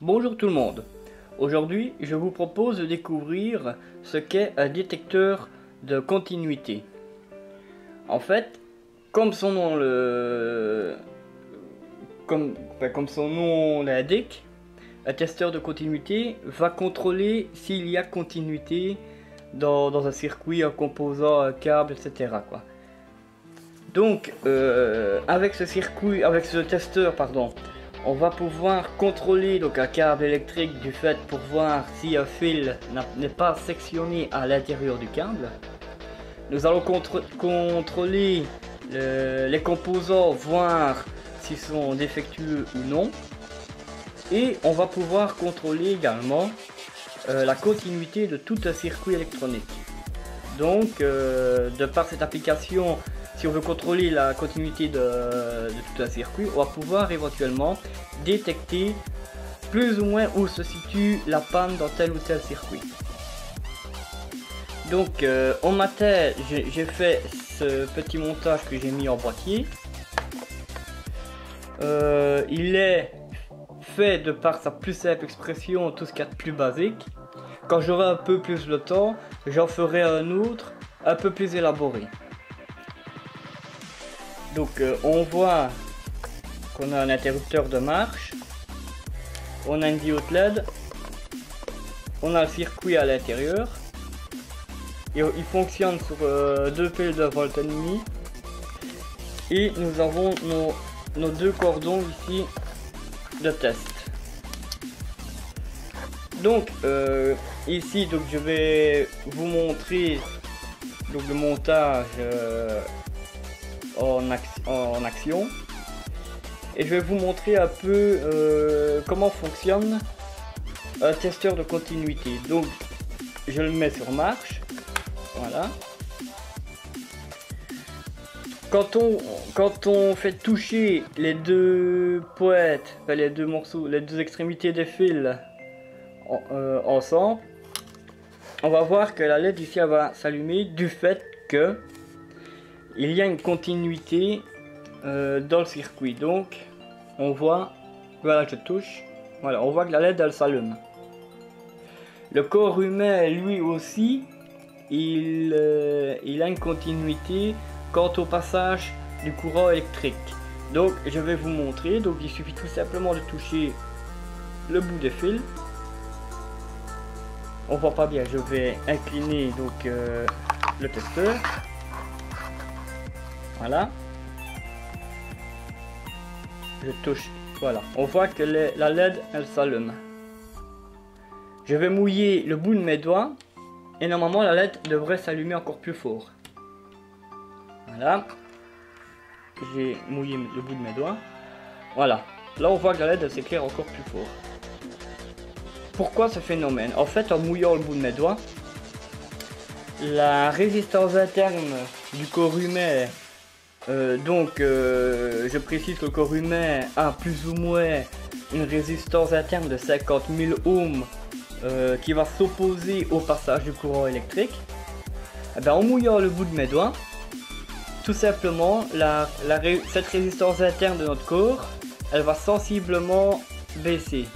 Bonjour tout le monde. Aujourd'hui, je vous propose de découvrir ce qu'est un détecteur de continuité. En fait, comme son nom comme son nom l'indique, un testeur de continuité va contrôler s'il y a continuité dans un circuit, un composant, un câble, etc. Donc, avec ce testeur, pardon, on va pouvoir contrôler donc un câble électrique du fait pour voir si un fil n'est pas sectionné à l'intérieur du câble. Nous allons contrôler les composants, voir s'ils sont défectueux ou non. Et on va pouvoir contrôler également la continuité de tout un circuit électronique. Donc, de par cette application, si on veut contrôler la continuité de tout un circuit, on va pouvoir éventuellement détecter plus ou moins où se situe la panne dans tel ou tel circuit. Donc, en matin, j'ai fait ce petit montage que j'ai mis en boîtier. Il est fait de par sa plus simple expression, tout ce qu'il y a de plus basique. Quand j'aurai un peu plus le temps, j'en ferai un autre, un peu plus élaboré. Donc on voit qu'on a un interrupteur de marche, on a une diode LED, on a le circuit à l'intérieur, et il fonctionne sur deux piles de 1,5 V, et nous avons nos deux cordons ici de test. Donc ici donc je vais vous montrer donc le montage en action, et je vais vous montrer un peu comment fonctionne un testeur de continuité. Donc je le mets sur marche, voilà. Quand on fait toucher les deux pointes, enfin les deux morceaux, les deux extrémités des fils ensemble, on va voir que la LED ici elle va s'allumer du fait que il y a une continuité dans le circuit. Donc on voit, voilà, je touche, voilà, on voit que la LED elle s'allume. Le corps humain lui aussi il a une continuité quant au passage du courant électrique. Donc je vais vous montrer. Donc il suffit tout simplement de toucher le bout des fils. On voit pas bien, je vais incliner donc le testeur. Voilà. Je touche, voilà. On voit que la LED elle s'allume. Je vais mouiller le bout de mes doigts et normalement la LED devrait s'allumer encore plus fort. Voilà. J'ai mouillé le bout de mes doigts. Voilà. Là on voit que la LED s'éclaire encore plus fort. Pourquoi ce phénomène? En fait, en mouillant le bout de mes doigts, la résistance interne du corps humain, je précise que le corps humain a plus ou moins une résistance interne de 50 000 ohms qui va s'opposer au passage du courant électrique. Et bien, en mouillant le bout de mes doigts, tout simplement, cette résistance interne de notre corps, elle va sensiblement baisser.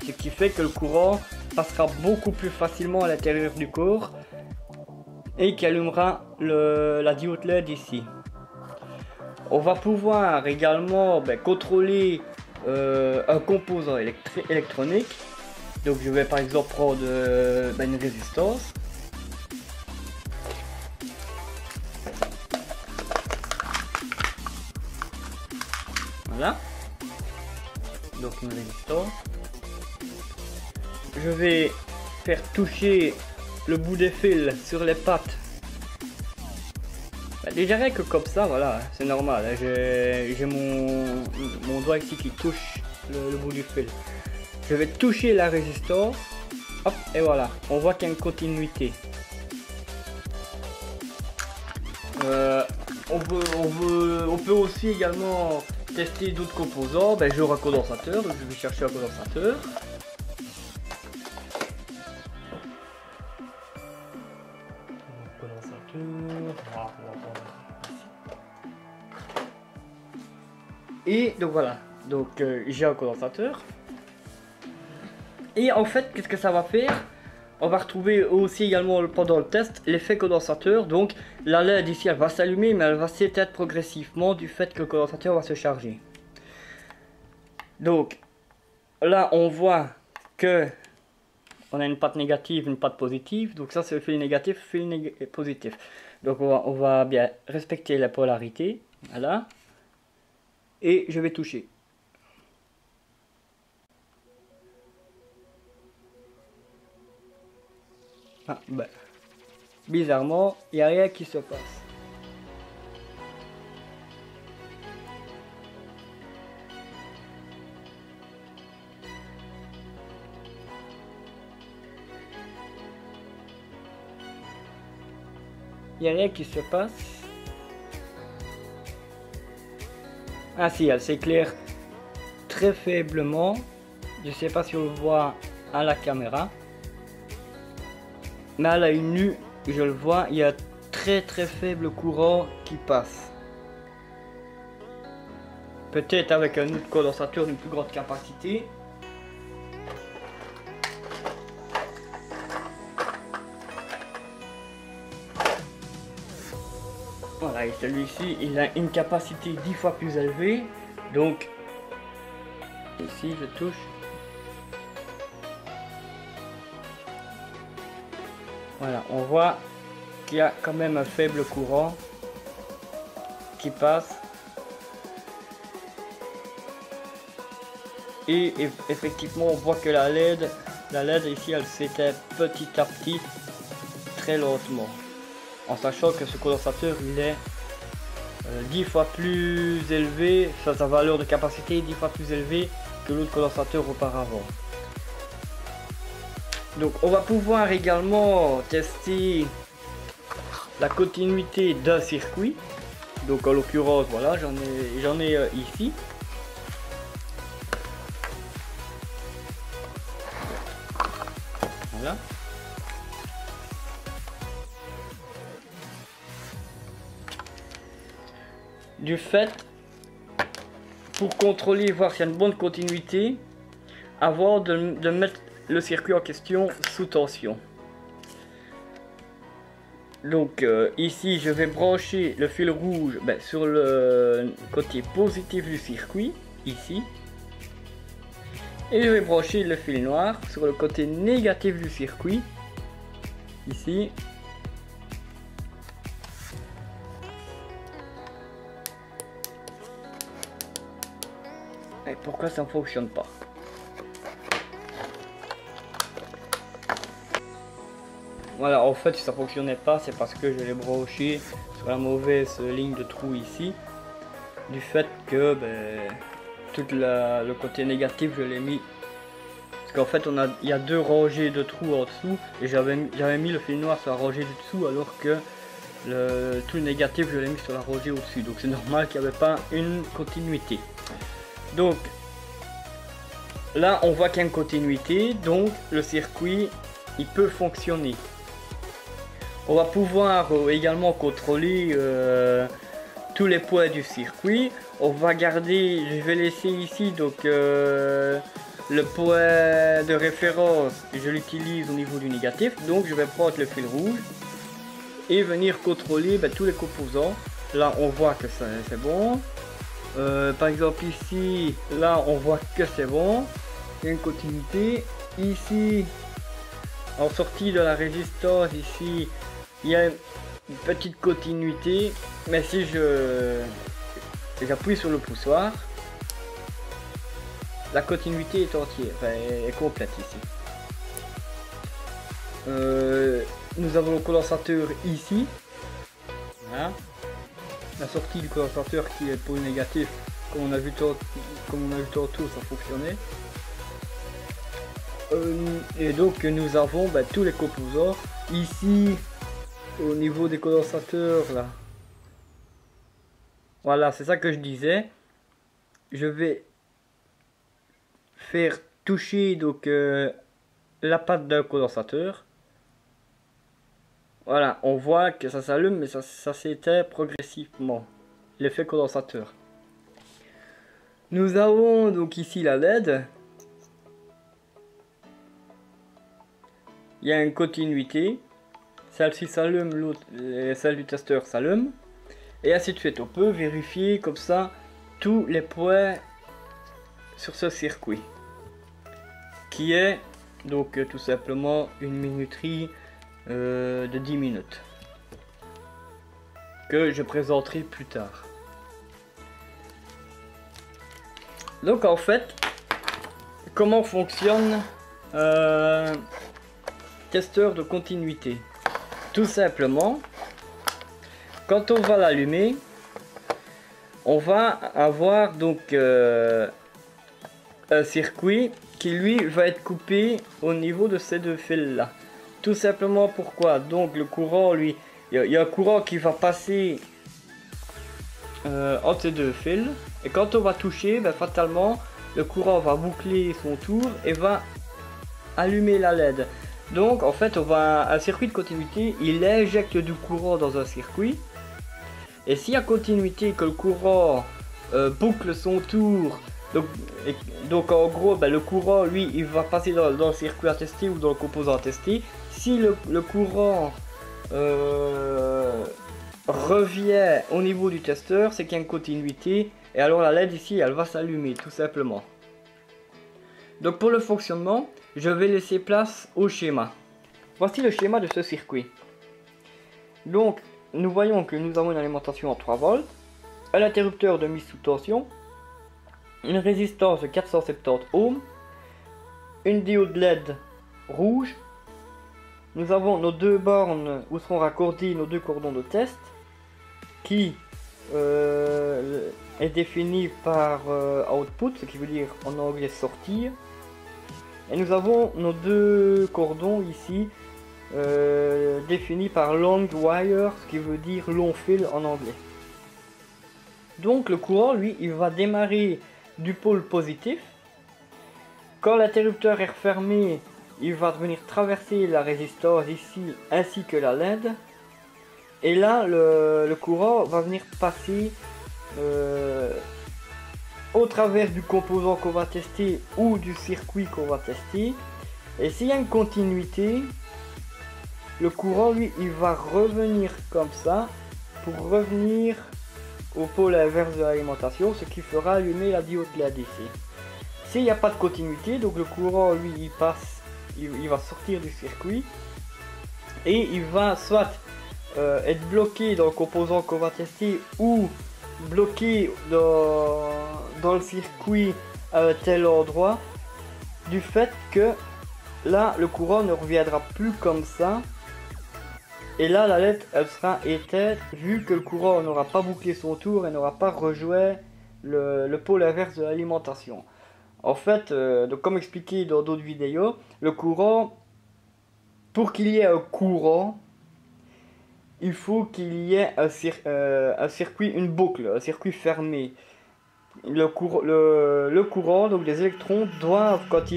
Ce qui fait que le courant passera beaucoup plus facilement à l'intérieur du corps et qui allumera la diode LED ici. On va pouvoir également contrôler un composant électronique. Donc je vais par exemple prendre une résistance. Voilà. Donc une résistance. Je vais faire toucher le bout des fils sur les pattes. Déjà rien que comme ça, voilà, c'est normal. Hein, j'ai mon doigt ici qui touche le bout du fil. Je vais toucher la résistance. Hop, et voilà, on voit qu'il y a une continuité. On peut aussi également tester d'autres composants. J'aurai un condensateur, donc je vais chercher un condensateur. Et donc voilà, donc j'ai un condensateur. Et en fait, qu'est-ce que ça va faire? On va retrouver aussi également pendant le test l'effet condensateur. Donc la LED ici, elle va s'allumer, mais elle va s'éteindre progressivement du fait que le condensateur va se charger. Donc là, on voit que on a une patte négative, une patte positive. Donc ça, c'est le fil négatif, fil positif. Donc on va bien respecter la polarité. Voilà. Et je vais toucher. Ah, ben, bizarrement, il n'y a rien qui se passe. Il n'y a rien qui se passe. Ah si, elle s'éclaire très faiblement. Je ne sais pas si on le voit à la caméra. Mais à l'œil nu, je le vois, il y a très faible courant qui passe. Peut-être avec un autre condensateur d'une plus grande capacité. Voilà, et celui-ci, il a une capacité 10 fois plus élevée. Donc, ici, je touche. Voilà, on voit qu'il y a quand même un faible courant qui passe. Et effectivement, on voit que la LED ici, elle s'éteint petit à petit, très lentement. En sachant que ce condensateur, il est 10 fois plus élevé, sa valeur de capacité est 10 fois plus élevée que l'autre condensateur auparavant. Donc on va pouvoir également tester la continuité d'un circuit. Donc en l'occurrence, voilà, j'en ai ici. Voilà. Du fait, pour contrôler, voir s'il y a une bonne continuité, avant de mettre le circuit en question sous tension. Donc ici, je vais brancher le fil rouge sur le côté positif du circuit, ici. Et je vais brancher le fil noir sur le côté négatif du circuit, ici. Et pourquoi ça ne fonctionne pas? Voilà, en fait, si ça fonctionnait pas, c'est parce que je l'ai branché sur la mauvaise ligne de trou ici. Du fait que tout le côté négatif, je l'ai mis. Parce qu'en fait, il y a deux rangées de trous en dessous. Et j'avais mis le fil noir sur la rangée du dessous, alors que tout le négatif, je l'ai mis sur la rangée au-dessus. Donc c'est normal qu'il n'y avait pas une continuité. Donc là, on voit qu'il y a une continuité. Donc le circuit, il peut fonctionner. On va pouvoir également contrôler tous les points du circuit. On va garder, je vais laisser ici donc le point de référence, je l'utilise au niveau du négatif. Donc je vais prendre le fil rouge et venir contrôler tous les composants. Là on voit que c'est bon. Par exemple ici, là on voit que c'est bon. Il y a une continuité. Ici, en sortie de la résistance, ici, il y a une petite continuité. Mais si j'appuie sur le poussoir, la continuité est entière, est complète ici. Nous avons le condensateur ici. Voilà. La sortie du condensateur qui est pôle négatif, comme on a vu tantôt, ça fonctionnait. Et donc nous avons tous les composants ici au niveau des condensateurs là. Voilà, c'est ça que je disais. Je vais faire toucher donc la patte d'un condensateur. Voilà, on voit que ça s'allume, mais ça s'éteint progressivement. L'effet condensateur. Nous avons donc ici la LED. il y a une continuité. Celle-ci s'allume, l'autre, celle du testeur s'allume. Et ainsi de suite. On peut vérifier comme ça tous les points sur ce circuit. Qui est donc tout simplement une minuterie de 10 minutes. Que je présenterai plus tard. Donc en fait, comment fonctionne testeur de continuité? Tout simplement, quand on va l'allumer, on va avoir donc un circuit qui lui va être coupé au niveau de ces deux fils là. Tout simplement pourquoi? Donc le courant lui, il y a un courant qui va passer entre ces deux fils, et quand on va toucher, ben, fatalement le courant va boucler son tour et va allumer la LED. Donc en fait on va un circuit de continuité, il injecte du courant dans un circuit, et s'il y a continuité que le courant boucle son tour, donc en gros ben, le courant lui il va passer dans le circuit à tester ou dans le composant à tester. Si le courant revient au niveau du testeur, c'est qu'il y a une continuité, et alors la LED ici elle va s'allumer tout simplement. Donc pour le fonctionnement, je vais laisser place au schéma. Voici le schéma de ce circuit. Donc nous voyons que nous avons une alimentation en 3 volts, un interrupteur de mise sous tension, une résistance de 470 ohms, une diode LED rouge. Nous avons nos deux bornes où seront raccordés nos deux cordons de test, qui est défini par output, ce qui veut dire en anglais sortir. Et nous avons nos deux cordons ici définis par long wire, ce qui veut dire long fil en anglais. Donc le courant lui il va démarrer du pôle positif. Quand l'interrupteur est refermé, il va venir traverser la résistance ici ainsi que la LED, et là le courant va venir passer au travers du composant qu'on va tester ou du circuit qu'on va tester. Et s'il y a une continuité, le courant lui il va revenir comme ça pour revenir au pôle inverse de l'alimentation, ce qui fera allumer la diode LED ici. S'il n'y a pas de continuité, donc le courant lui il passe, il va sortir du circuit et il va soit être bloqué dans le composant qu'on va tester ou bloqué dans le circuit à un tel endroit, du fait que là le courant ne reviendra plus comme ça, et là la LED elle sera éteinte vu que le courant n'aura pas bouclé son tour et n'aura pas rejoint le pôle inverse de l'alimentation. En fait, donc comme expliqué dans d'autres vidéos, le courant, pour qu'il y ait un courant, il faut qu'il y ait un circuit, une boucle, un circuit fermé. Le courant, donc les électrons doivent, quand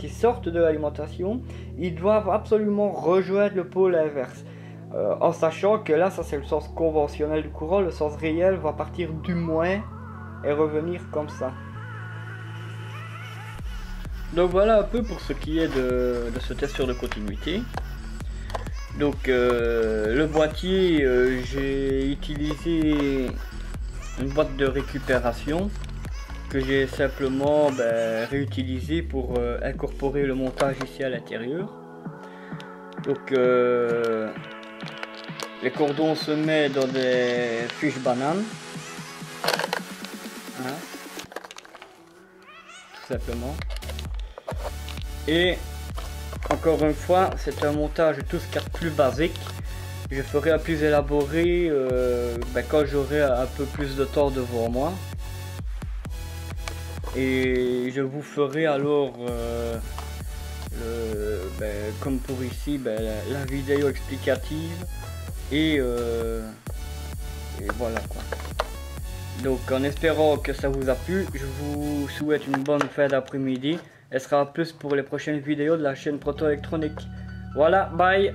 ils sortent de l'alimentation, ils doivent absolument rejoindre le pôle inverse. En sachant que là, ça c'est le sens conventionnel du courant, le sens réel va partir du moins et revenir comme ça. Donc voilà un peu pour ce qui est de ce testeur de continuité. Donc le boîtier, j'ai utilisé une boîte de récupération que j'ai simplement réutilisé pour incorporer le montage ici à l'intérieur. Donc les cordons se mettent dans des fiches bananes, hein, tout simplement. Et encore une fois, c'est un montage tout ce qu'il y a de plus basique. Je ferai un plus élaboré quand j'aurai un peu plus de temps devant moi. Et je vous ferai alors, comme pour ici, la vidéo explicative. Et voilà quoi. Donc en espérant que ça vous a plu, je vous souhaite une bonne fin d'après-midi. Elle sera plus pour les prochaines vidéos de la chaîne Proto Électronique. Voilà, bye!